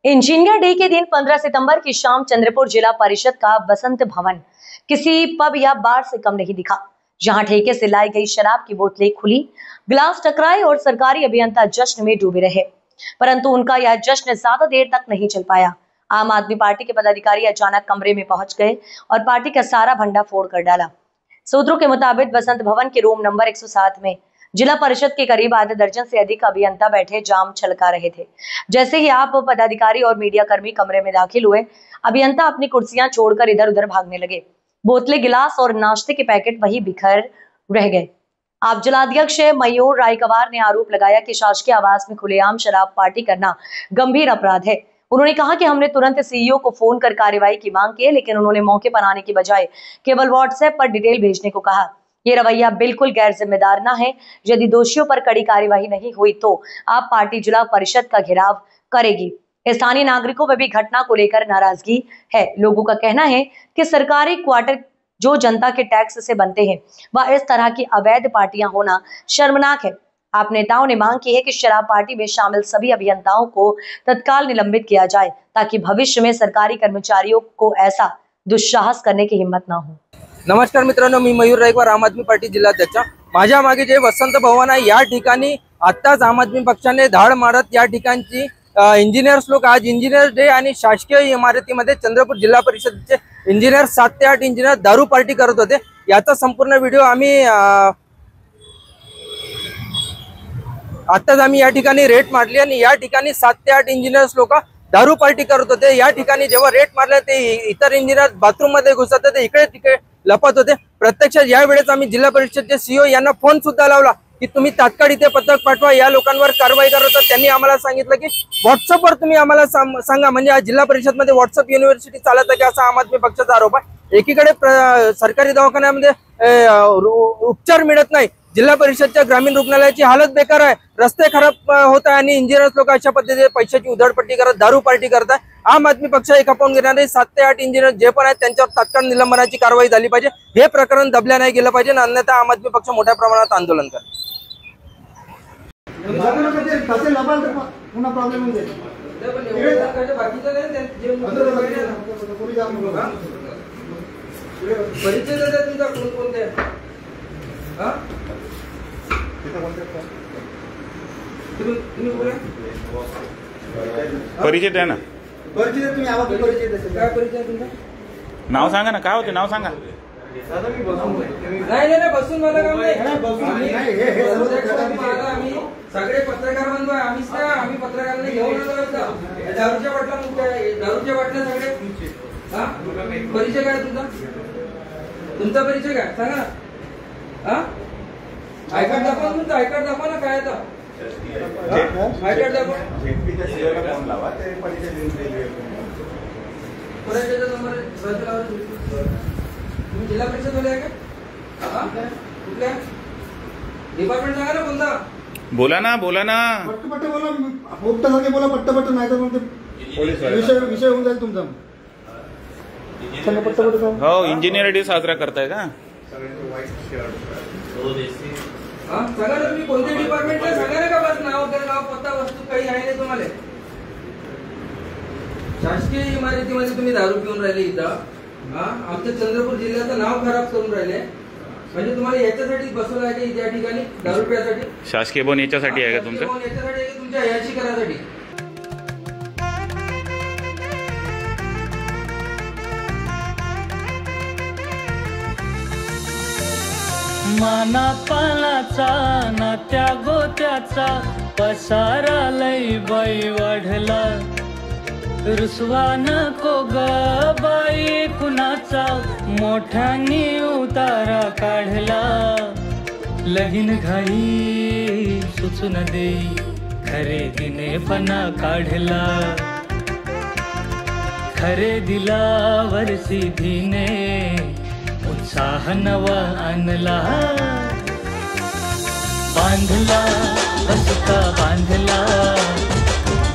Engineer day के दिन 15 सितंबर की शाम चंद्रपुर जिला परिषद का वसंत भवन किसी पब या बार से कम नहीं दिखा, जहां ठेके से लाई गई शराब की बोतलें खुली, गिलास टकराए और सरकारी अभियंता जश्न में डूबे रहे। परंतु उनका यह जश्न ज्यादा देर तक नहीं चल पाया। आम आदमी पार्टी के पदाधिकारी अचानक कमरे में पहुंच गए और पार्टी का सारा भंडा फोड़ कर डाला। सूत्रों के मुताबिक वसंत भवन के रूम नंबर 107 में जिला परिषद के करीब आधे दर्जन से अधिक अभियंता बैठे जाम छलका रहे थे। जैसे ही आप पदाधिकारी और मीडिया कर्मी कमरे में दाखिल हुए, अभियंता अपनी कुर्सियां छोड़कर इधर उधर भागने लगे। बोतलें, गिलास और नाश्ते के पैकेट वहीं बिखर रह गए। आप जिलाध्यक्ष मयूर रायकवार ने आरोप लगाया कि शासकीय आवास में खुलेआम शराब पार्टी करना गंभीर अपराध है। उन्होंने कहा कि हमने तुरंत सीईओ को फोन कर कार्रवाई की मांग की, लेकिन उन्होंने मौके पर आने की बजाय केवल व्हाट्सएप पर डिटेल भेजने को कहा। ये रवैया बिल्कुल गैर जिम्मेदार न है। यदि दोषियों पर कड़ी कार्यवाही नहीं हुई तो आप पार्टी जिला परिषद का घेराव करेगी। स्थानीय नागरिकों में भी घटना को लेकर नाराजगी है। लोगों का कहना है कि सरकारी क्वार्टर जो जनता के टैक्स से बनते हैं, वह इस तरह की अवैध पार्टियां होना शर्मनाक है। आप नेताओं ने मांग की है कि शराब पार्टी में शामिल सभी अभियंताओं को तत्काल निलंबित किया जाए, ताकि भविष्य में सरकारी कर्मचारियों को ऐसा दुस्साहस करने की हिम्मत न हो। नमस्कार मित्रांनो, मी मयूर रायकवार, आम आदमी पार्टी जिल्हाध्यक्ष। माझ्या मागे जे वसंत भवन आहे या ठिकाणी आत्ताच आम आदमी पक्षाने धाड मारत या ठिकाणची इंजिनियर्स लोक आज इंजिनियर डे आणि शासकीय इमारतीमध्ये चंद्रपूर जिल्हा परिषदेचे इंजिनियर 7 ते 8 इंजिनियर दारू पार्टी करत होते। याचा संपूर्ण व्हिडिओ आम्ही या ठिकाणी रेट मारली आणि या ठिकाणी 7 ते 8 इंजिनियर्स लोक दारू पार्टी करत होते। या ठिकाणी जेव्हा रेट मारले ते इतर इंजिनियर बाथरूम मध्ये घुसत होते, इकडे तिकडे लपत होते। प्रत्यक्षात या वेळेस आम्ही जिल्हा परिषदेचे सीईओ यांना फोन सुद्धा लावला की तुम्ही तात्काळ इथे पथक पाठवा, या लोकांवर कारवाई करा। तर त्यांनी आम्हाला सांगितलं की व्हॉट्सअपवर तुम्ही आम्हाला सांगा, म्हणजे जिल्हा परिषद मध्ये व्हॉट्सअप युनिव्हर्सिटी चालत आहे असा आम आदमी पक्षाचा आरोप आहे। एकीकडे सरकारी दवाखान्यामध्ये उपचार मिळत नाही, जिल्हा परिषदच्या ग्रामीण रुग्णालयाची हालत बेकार आहे, रस्ते खराब होत आहे आणि इंजिनियर्स लोक अशा पद्धतीने पैशाची उधळपट्टी करत दारू पार्टी करतात। आम आदमी पक्ष एक खपवून घेणारे 7 ते 8 इंजिनियर जे पण आहेत त्यांच्यावर तात्काळ निलंबनाची कारवाई झाली पाहिजे। हे प्रकरण दबल्या नाही गेलं पाहिजे, अन्यथा आम आदमी पक्ष मोठ्या प्रमाणात आंदोलन करेल। परिचय द्या ना। परिचय तुम्ही आवाज परिचय द्या। काय परिचय तुमचा? नाव सांगा ना, काय होते नाव सांगा। दादा मी बसून नाही बसून मला काम नाही। बसून नाही, हे आम्ही सगळे पत्रकार बंधू आहे। आम्ही पत्रकारांना घेऊन आलो होतो। दारूच्या बाटल्या सगळे परिचय काय तुमचा परिचय काय सांगा ना। आय कार्ड दाखवा, तुमचं आय कार्ड दाखवा ना। काय आता आय कार्ड दाखवा, फोन लावा, ते परिचय देऊन तुम्ही जिल्हा परिषद वाले आहे का? कुठल्या डिपार्टमेंट सांगा ना कोणता? बोला ना पट्ट बोला, पोपटासारखे बोला, पट्ट नाही तर मग विषय होऊन जाईल तुमचा। हो, इंजिनियर डे साजरा करताय का? सांगा ना तुम्ही कोणते डिपार्टमेंट आहे, सांगा ना। का बस नाव पत्ता वस्तू काही आहे नाही तुम्हाला? शासकीय इमारतीमध्ये तुम्ही दारू पिऊन राहिले इथं, आमच्या चंद्रपूर जिल्ह्याचं नाव खराब करून राहिले। म्हणजे तुम्हाला याच्यासाठी बसवलं आहे की त्या ठिकाणी दारू पिण्यासाठी? शासकीय भवन याच्यासाठी आहे का तुमचं? याच्यासाठी आहे की तुमच्या याची करासाठी? माना पानाचा नात्या गोत्याचा पसारा लई बाई वाढला, रुसवा नको ग बाई कुणाचा, मोठ्यानी उतारा काढला। लगीन घाई सुचून देई, खरेदीने पणा काढला, खरेदीला वरसीधीने उत्साह नवा आणला। बांधला बसता बांधला,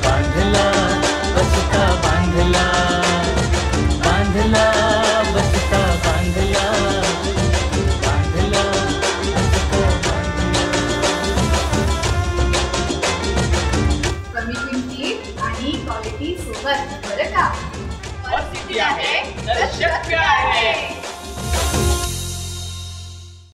बांधला बसता बांधला, बांधला बसता बांधला, बांधला बसता बांधला। कमी किमतीत आणि क्वालिटी सोबत बरं का. सिटी आहे तर शक्य